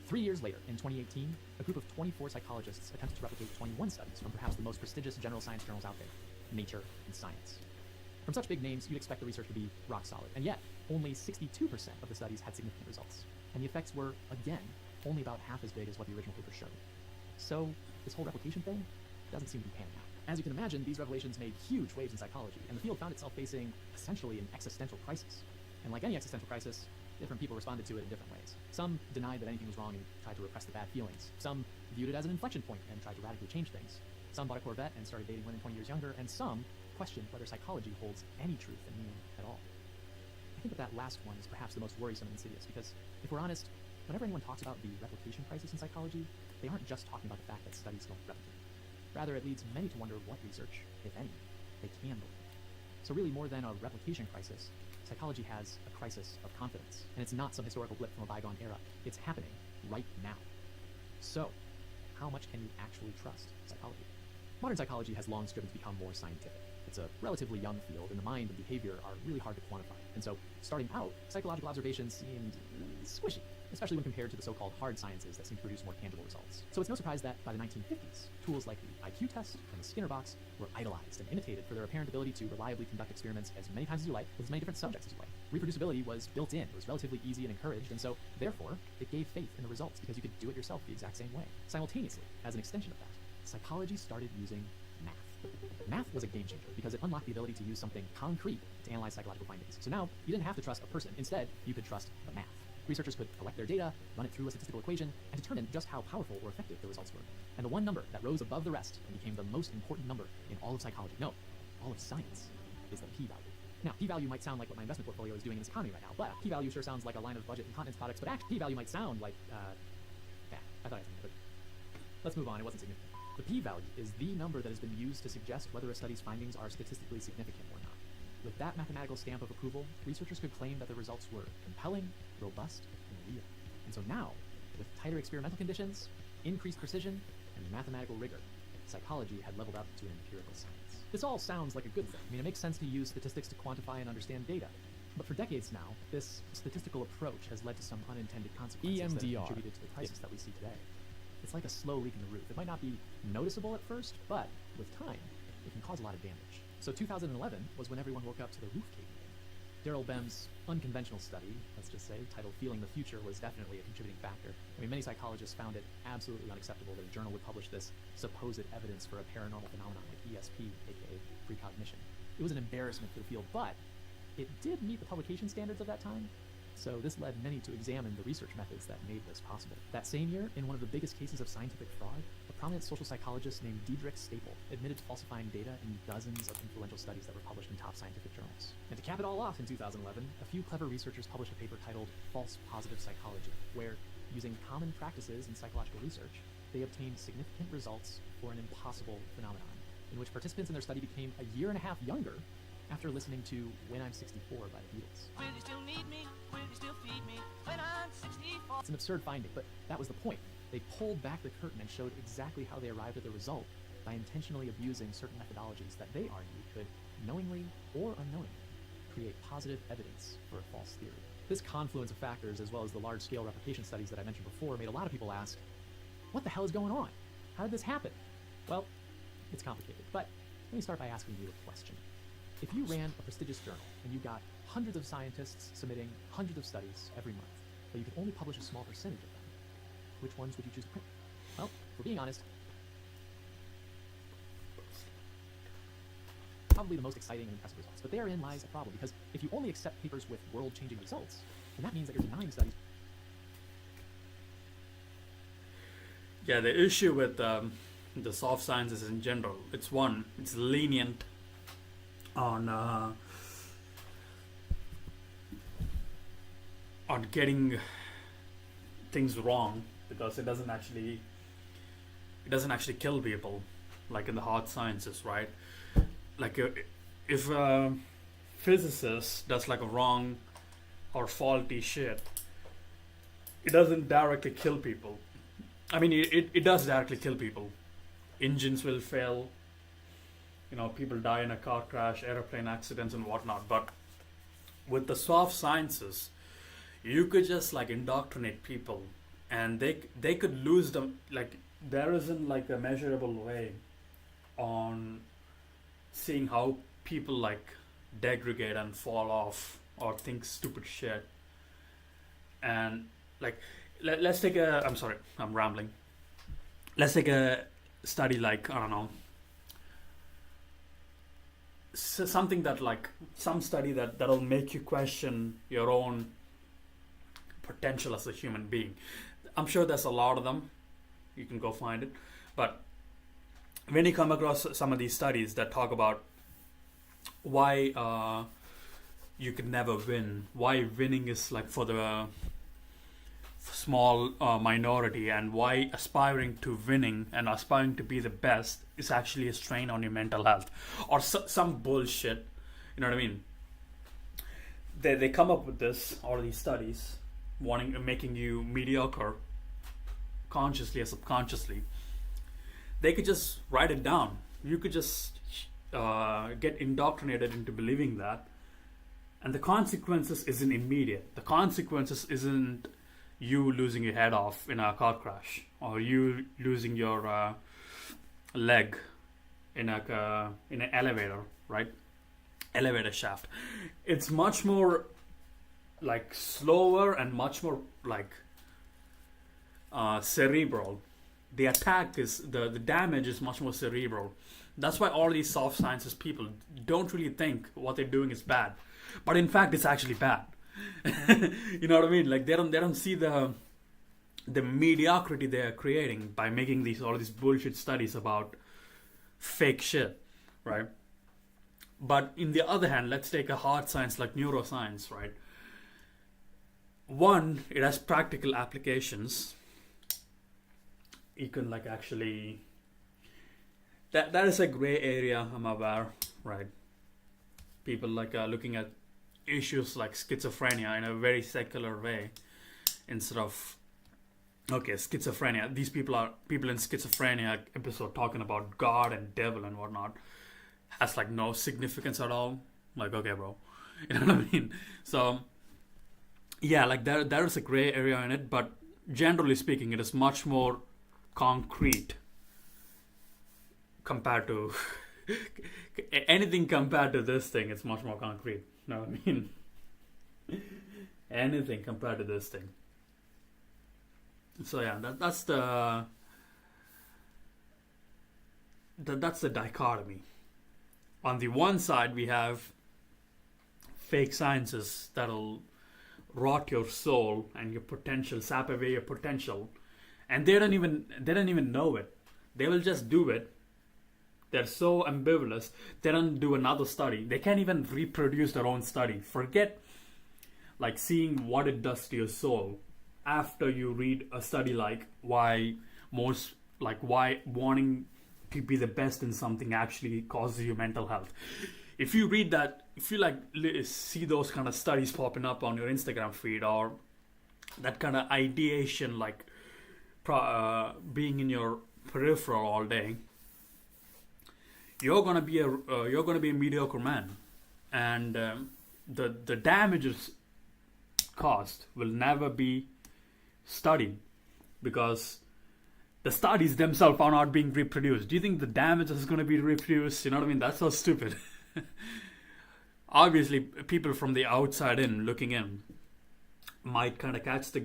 3 years later, in 2018, a group of 24 psychologists attempted to replicate 21 studies from perhaps the most prestigious general science journals out there, Nature and Science. From such big names, you'd expect the research to be rock solid, and yet only 62% of the studies had significant results, and the effects were, again, only about half as big as what the original paper showed. So this whole replication thing doesn't seem to be panning out. As you can imagine, these revelations made huge waves in psychology, and the field found itself facing essentially an existential crisis. And like any existential crisis, different people responded to it in different ways. Some denied that anything was wrong and tried to repress the bad feelings. Some viewed it as an inflection point and tried to radically change things. Some bought a Corvette and started dating women 20 years younger, and some questioned whether psychology holds any truth and meaning at all. I think that last one is perhaps the most worrisome and insidious, because if we're honest, whenever anyone talks about the replication crisis in psychology, they aren't just talking about the fact that studies don't replicate. Rather, it leads many to wonder what research, if any, they can believe. So really, more than a replication crisis, psychology has a crisis of confidence, and it's not some historical blip from a bygone era. It's happening right now. So, how much can you actually trust psychology? Modern psychology has long striven to become more scientific. It's a relatively young field, and the mind and behavior are really hard to quantify. And so, starting out, psychological observations seemed squishy, especially when compared to the so-called hard sciences that seem to produce more tangible results. So it's no surprise that by the 1950s, tools like the IQ test and the Skinner box were idolized and imitated for their apparent ability to reliably conduct experiments as many times as you like, with as many different subjects as you like. Reproducibility was built in, it was relatively easy and encouraged, and so, therefore, it gave faith in the results because you could do it yourself the exact same way. Simultaneously, as an extension of that, psychology started using math. Math was a game changer because it unlocked the ability to use something concrete to analyze psychological findings. So now, you didn't have to trust a person. Instead, you could trust the math. Researchers could collect their data, run it through a statistical equation, and determine just how powerful or effective the results were. And the one number that rose above the rest and became the most important number in all of psychology, no, all of science, is the p-value. Now, p-value might sound like what my investment portfolio is doing in this economy right now, but p-value sure sounds like a line of budget incontinence products, but actually p-value might sound like, yeah, I thought I said, but let's move on, it wasn't significant. The p-value is the number that has been used to suggest whether a study's findings are statistically significant or not. With that mathematical stamp of approval, researchers could claim that the results were compelling, robust, and real. And so now, with tighter experimental conditions, increased precision, and mathematical rigor, psychology had leveled up to an empirical science. This all sounds like a good thing. I mean, it makes sense to use statistics to quantify and understand data. But for decades now, this statistical approach has led to some unintended consequences that have contributed to the crisis that we see today. It's like a slow leak in the roof. It might not be noticeable at first, but with time, it can cause a lot of damage. So 2011 was when everyone woke up to the roof caving in. Daryl Bem's unconventional study, let's just say, titled Feeling the Future, was definitely a contributing factor. I mean, many psychologists found it absolutely unacceptable that a journal would publish this supposed evidence for a paranormal phenomenon like ESP, aka precognition. It was an embarrassment for the field, but it did meet the publication standards of that time, so this led many to examine the research methods that made this possible. That same year, in one of the biggest cases of scientific fraud, a prominent social psychologist named Diederik Stapel admitted to falsifying data in dozens of influential studies that were published in top scientific journals. And to cap it all off, in 2011, a few clever researchers published a paper titled False Positive Psychology, where, using common practices in psychological research, they obtained significant results for an impossible phenomenon, in which participants in their study became a year and a half younger after listening to When I'm 64 by the Beatles. Will you still need me? Will you still feed me when I'm 64? It's an absurd finding, but that was the point. They pulled back the curtain and showed exactly how they arrived at the result by intentionally abusing certain methodologies that they argued could, knowingly or unknowingly, create positive evidence for a false theory. This confluence of factors, as well as the large-scale replication studies that I mentioned before, made a lot of people ask, what the hell is going on? How did this happen? Well, it's complicated, but let me start by asking you a question. If you ran a prestigious journal and you got hundreds of scientists submitting hundreds of studies every month, but you could only publish a small percentage of them, which ones would you choose to print? Well, if we're being honest, probably the most exciting and impressive results. But therein lies a problem, because if you only accept papers with world-changing results, then that means that you're denying studies. Yeah, the issue with the soft sciences in general, it's lenient on getting things wrong, because it doesn't actually kill people like in the hard sciences, right? Like if a physicist does like a wrong or faulty shit, it doesn't directly kill people. I mean, it does directly kill people. Engines will fail, people die in a car crash, airplane accidents and whatnot. But with the soft sciences, you could just like indoctrinate people, and they could lose them. Like, there isn't like a measurable way on seeing how people like degrade and fall off or think stupid shit. And like, let's take I'm sorry, I'm rambling. Let's take a study like, I don't know, something that like some study that'll make you question your own potential as a human being. I'm sure there's a lot of them. You can go find it. But when you come across some of these studies that talk about why you could never win, why winning is like for the small minority, and why aspiring to winning and aspiring to be the best is actually a strain on your mental health, or some bullshit, you know what I mean? They come up with this, all these studies, making you mediocre, consciously or subconsciously. They could just write it down. You could just get indoctrinated into believing that, and the consequences isn't immediate. The consequences isn't you losing your head off in a car crash, or you losing your leg in an elevator, right? Elevator shaft. It's much more like slower and much more like cerebral. The attack is the damage is much more cerebral. That's why all these soft sciences people don't really think what they're doing is bad, but in fact it's actually bad. You know what I mean? Like they don't see the mediocrity they are creating by making all these bullshit studies about fake shit, right? But in the other hand, let's take a hard science like neuroscience, right? One, it has practical applications. You can like actually that is a gray area, I'm aware, right? People like looking at issues like schizophrenia in a very secular way, instead of okay, schizophrenia. These people are people in schizophrenia episode talking about God and devil and whatnot has like no significance at all. Like, okay, bro, you know what I mean? So yeah, like there is a gray area in it, but generally speaking, it is much more concrete compared to anything compared to this thing. It's much more concrete. You know what I mean? Anything compared to this thing. So yeah, that's the dichotomy. On the one side, we have fake sciences that'll rot your soul and your potential, sap away your potential, and they don't even know it. They will just do it. They're so ambivalent. They don't do another study. They can't even reproduce their own study. Forget like seeing what it does to your soul after you read a study like why wanting to be the best in something actually causes you mental health. If you read that, if you see those kind of studies popping up on your Instagram feed, or that kind of ideation being in your peripheral all day, you're gonna be a mediocre man, and the damages caused will never be studied because the studies themselves are not being reproduced. Do you think the damage is going to be reproduced? You know what I mean? That's so stupid. Obviously, people from the outside in, looking in, might kind of catch the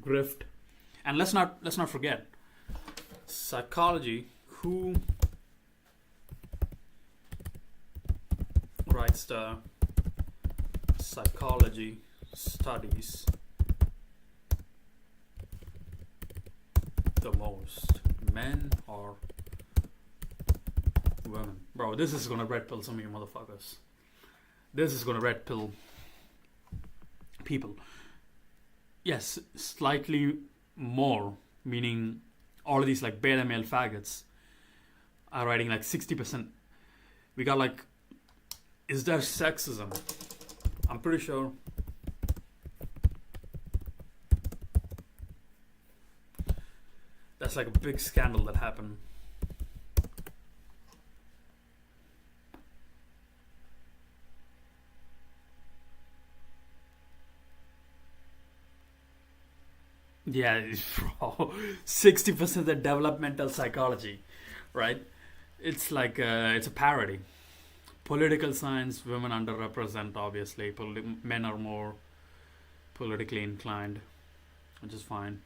grift. And let's not forget, psychology. Who writes the psychology studies the most, men or women? Bro, this is gonna red pill some of you motherfuckers. This is gonna red pill people. Yes, slightly more, meaning all of these like beta male faggots are writing like 60%. We got like, is there sexism? I'm pretty sure. That's like a big scandal that happened. Yeah, bro. 60% of developmental psychology, right? It's like it's a parody. Political science, women underrepresent, obviously. Men are more politically inclined, which is fine.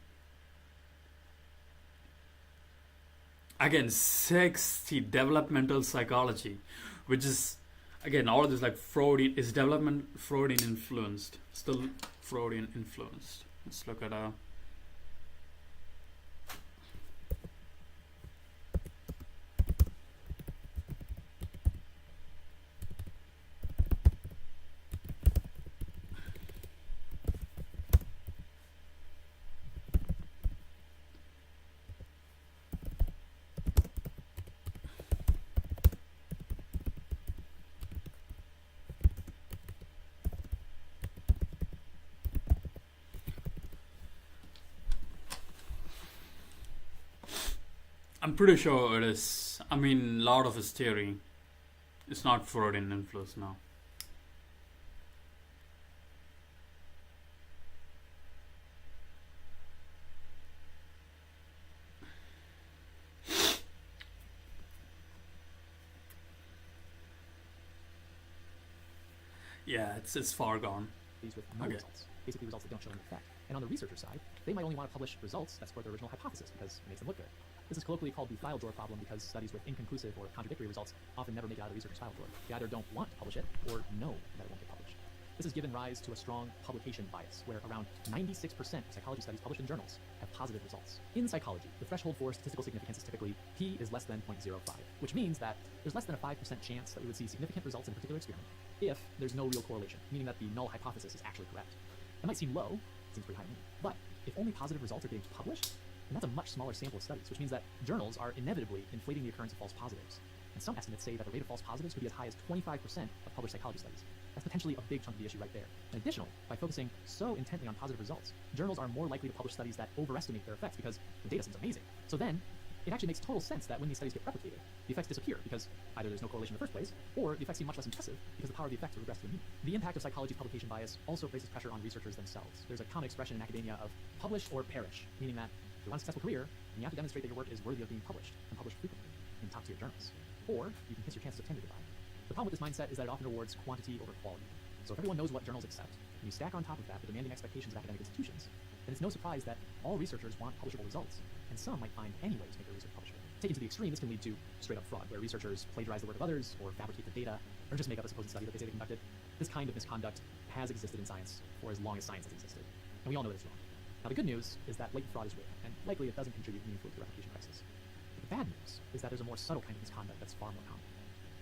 Again, 60 developmental psychology, which is, again, all of this like Freudian, is Freudian influenced. Still Freudian influenced. Let's look at I'm pretty sure it is. I mean, a lot of his theory is not Freudian influence now. Yeah, it's far gone. These with no results, basically results that don't show any effect. And on the researcher side, they might only want to publish results that support their original hypothesis because it makes them look good. This is colloquially called the file drawer problem because studies with inconclusive or contradictory results often never make it out of the researcher's file drawer. They either don't want to publish it or know that it won't get published. This has given rise to a strong publication bias, where around 96% of psychology studies published in journals have positive results. In psychology, the threshold for statistical significance is typically p is less than 0.05, which means that there's less than a 5% chance that we would see significant results in a particular experiment if there's no real correlation, meaning that the null hypothesis is actually correct. That might seem low, seems pretty high to me, but if only positive results are getting published, then that's a much smaller sample of studies, which means that journals are inevitably inflating the occurrence of false positives. And some estimates say that the rate of false positives could be as high as 25% of published psychology studies. That's potentially a big chunk of the issue right there. And additionally, by focusing so intently on positive results, journals are more likely to publish studies that overestimate their effects because the data seems amazing. So then, it actually makes total sense that when these studies get replicated, the effects disappear because either there's no correlation in the first place, or the effects seem much less impressive because the power of the effects will regress to the mean. The impact of psychology publication bias also places pressure on researchers themselves. There's a common expression in academia of publish or perish, meaning that if you want a successful career, then you have to demonstrate that your work is worthy of being published, and published frequently in top-tier journals. Or you can kiss your chances of tenure goodbye. The problem with this mindset is that it often rewards quantity over quality. So if everyone knows what journals accept, and you stack on top of that the demanding expectations of academic institutions, then it's no surprise that all researchers want publishable results, and some might find any way to make their research publishable. Taken to the extreme, this can lead to straight-up fraud, where researchers plagiarize the work of others, or fabricate the data, or just make up a supposed study that they say they conducted. This kind of misconduct has existed in science for as long as science has existed, and we all know that it's wrong. Now the good news is that blatant fraud is rare, and likely it doesn't contribute meaningfully to the replication crisis. But the bad news is that there's a more subtle kind of misconduct that's far more common.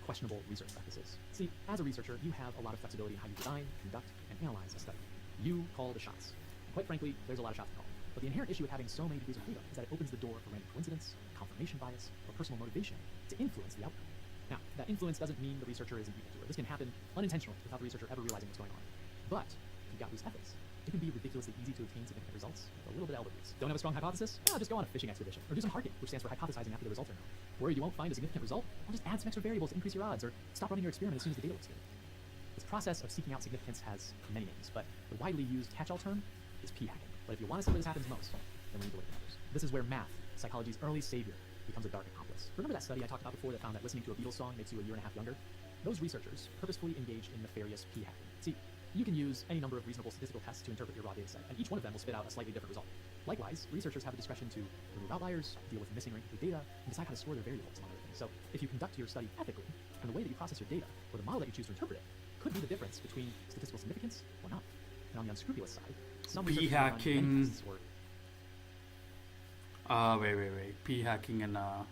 Questionable research practices. See, as a researcher, you have a lot of flexibility in how you design, conduct, and analyze a study. You call the shots. And quite frankly, there's a lot of shots to call. But the inherent issue with having so many degrees of freedom is that it opens the door for random coincidence, confirmation bias, or personal motivation to influence the outcome. Now, that influence doesn't mean the researcher is an evildoer. This can happen unintentionally without the researcher ever realizing what's going on. But if you've got loose ethics, it can be ridiculously easy to obtain significant results with a little bit of elbow grease. Don't have a strong hypothesis? Well, just go on a fishing expedition. Or do some harking, which stands for hypothesizing after the results are known. Worried you won't find a significant result? Well, just add some extra variables to increase your odds, or stop running your experiment as soon as the data looks good. This process of seeking out significance has many names, but the widely used catch-all term is p-hacking. But if you want to see where this happens most, then we need to look at numbers. This is where math, psychology's early savior, becomes a dark accomplice. Remember that study I talked about before that found that listening to a Beatles song makes you a year and a half younger? Those researchers purposefully engaged in nefarious p-hacking. See, you can use any number of reasonable statistical tests to interpret your raw data set, and each one of them will spit out a slightly different result. Likewise, researchers have the discretion to remove outliers, deal with missing or incomplete data, and decide how to store their variables, among other things. So, if you conduct your study ethically, and the way that you process your data, or the model that you choose to interpret it, could be the difference between statistical significance or not. And on the unscrupulous side, some researchers run many p-hacking. tests or Wait. P-hacking and I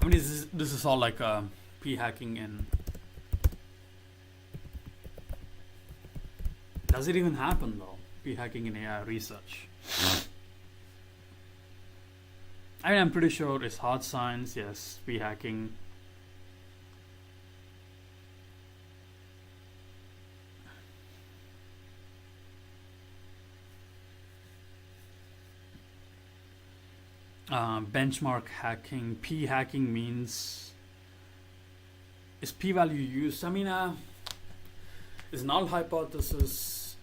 mean, this is all like p-hacking and does it even happen though? P-hacking in AI research. I mean, I'm pretty sure it's hard science. Yes, p-hacking. Benchmark hacking, p-hacking means is p-value used? I mean, is null hypothesis?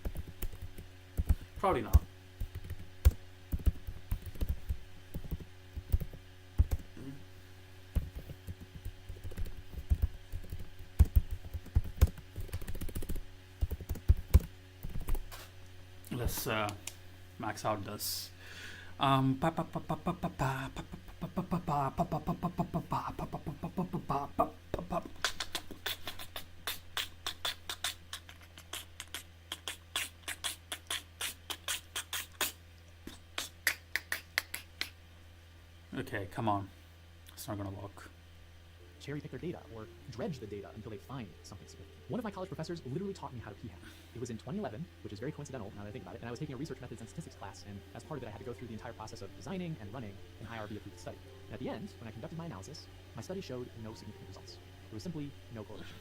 Probably not. Let's max out this. Okay, come on. It's not gonna work. cherry pick their data or dredge the data until they find something significant. One of my college professors literally taught me how to p-hack. It was in 2011, which is very coincidental now that I think about it, and I was taking a research methods and statistics class, and as part of it I had to go through the entire process of designing and running an IRB-approved study. And at the end, when I conducted my analysis, my study showed no significant results. There was simply no correlation.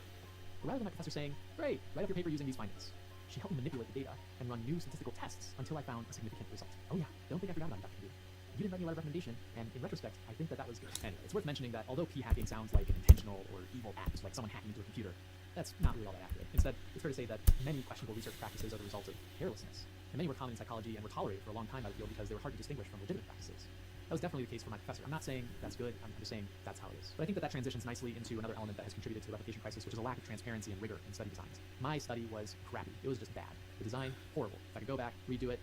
But rather than my professor saying, great, write up your paper using these findings, she helped me manipulate the data and run new statistical tests until I found a significant result. Oh yeah, don't think I forgot about Dr. Yu. You didn't write me a letter of recommendation, and in retrospect, I think that was good. Anyway, it's worth mentioning that although p-hacking sounds like an intentional or evil act, like someone hacking into a computer, that's not really all that accurate. Instead, it's fair to say that many questionable research practices are the result of carelessness, and many were common in psychology and were tolerated for a long time by the field because they were hard to distinguish from legitimate practices. That was definitely the case for my professor. I'm not saying that's good, I'm just saying that's how it is. But I think that transitions nicely into another element that has contributed to the replication crisis, which is a lack of transparency and rigor in study designs. My study was crappy. It was just bad. The design, horrible. If I could go back, redo it,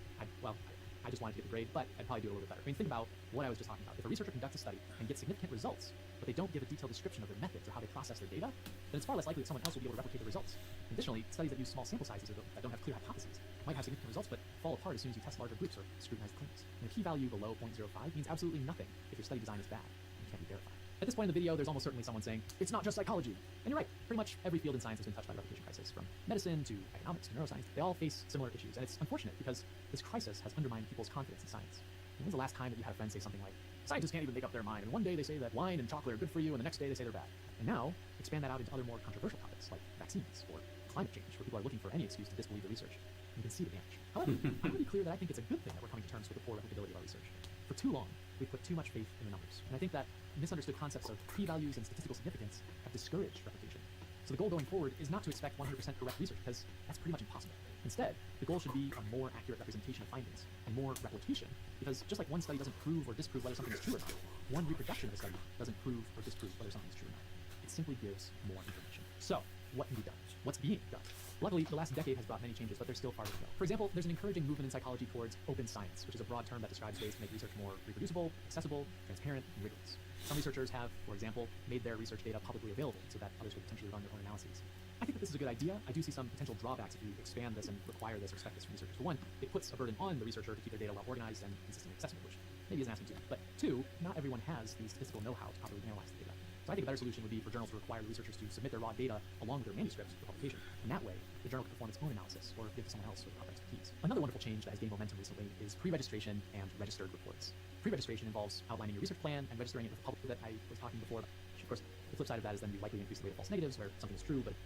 I just wanted to get the grade, but I'd probably do it a little bit better. I mean, think about what I was just talking about. If a researcher conducts a study and gets significant results, but they don't give a detailed description of their methods or how they process their data, then it's far less likely that someone else will be able to replicate the results. Additionally, studies that use small sample sizes or that don't have clear hypotheses might have significant results, but fall apart as soon as you test larger groups or scrutinize the claims. And a p-value below 0.05 means absolutely nothing if your study design is bad and can't be verified. At this point in the video, there's almost certainly someone saying, it's not just psychology. And you're right, pretty much every field in science has been touched by the replication crisis, from medicine to economics to neuroscience. They all face similar issues, and it's unfortunate because this crisis has undermined people's confidence in science. When's the last time that you had a friend say something like, scientists can't even make up their mind, and one day they say that wine and chocolate are good for you, and the next day they say they're bad. And now, expand that out into other more controversial topics, like vaccines or climate change, where people are looking for any excuse to disbelieve the research. You can see the damage. However, I'm really clear that I think it's a good thing that we're coming to terms with the poor replicability of our research. For too long, we've put too much faith in the numbers, and I think that misunderstood concepts of p-values and statistical significance have discouraged replication. So the goal going forward is not to expect 100% correct research, because that's pretty much impossible. Instead, the goal should be a more accurate representation of findings, and more replication, because just like one study doesn't prove or disprove whether something is true or not, one reproduction of a study doesn't prove or disprove whether something is true or not. It simply gives more information. So, what can be done? What's being done? Luckily, the last decade has brought many changes, but there's still farther to go. For example, there's an encouraging movement in psychology towards open science, which is a broad term that describes ways to make research more reproducible, accessible, transparent, and rigorous. Some researchers have, for example, made their research data publicly available so that others could potentially run their own analyses. I think that this is a good idea. I do see some potential drawbacks if you expand this and require this or expect this from researchers. For one, it puts a burden on the researcher to keep their data well organized and consistently accessible, which maybe isn't asking too much. But two, not everyone has the statistical know-how to properly analyze the data. So I think a better solution would be for journals to require researchers to submit their raw data along with their manuscripts for publication. And that way, the journal can perform its own analysis or give to someone else with proper expertise. Another wonderful change that has gained momentum recently is pre-registration and registered reports. Pre-registration involves outlining your research plan and registering it with the public that I was talking before. Of course, the flip side of that is then you likely increase the rate of false negatives where something is true, but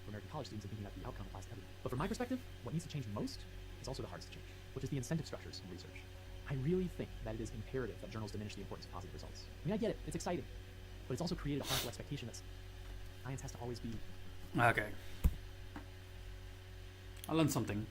for American college students, I'm thinking that the outcome applies to everyone. But from my perspective, what needs to change most is also the hardest to change, which is the incentive structures in research. I really think that it is imperative that journals diminish the importance of positive results. I mean, I get it, it's exciting, but it's also created a harmful expectation that science has to always be... Okay. I learned something.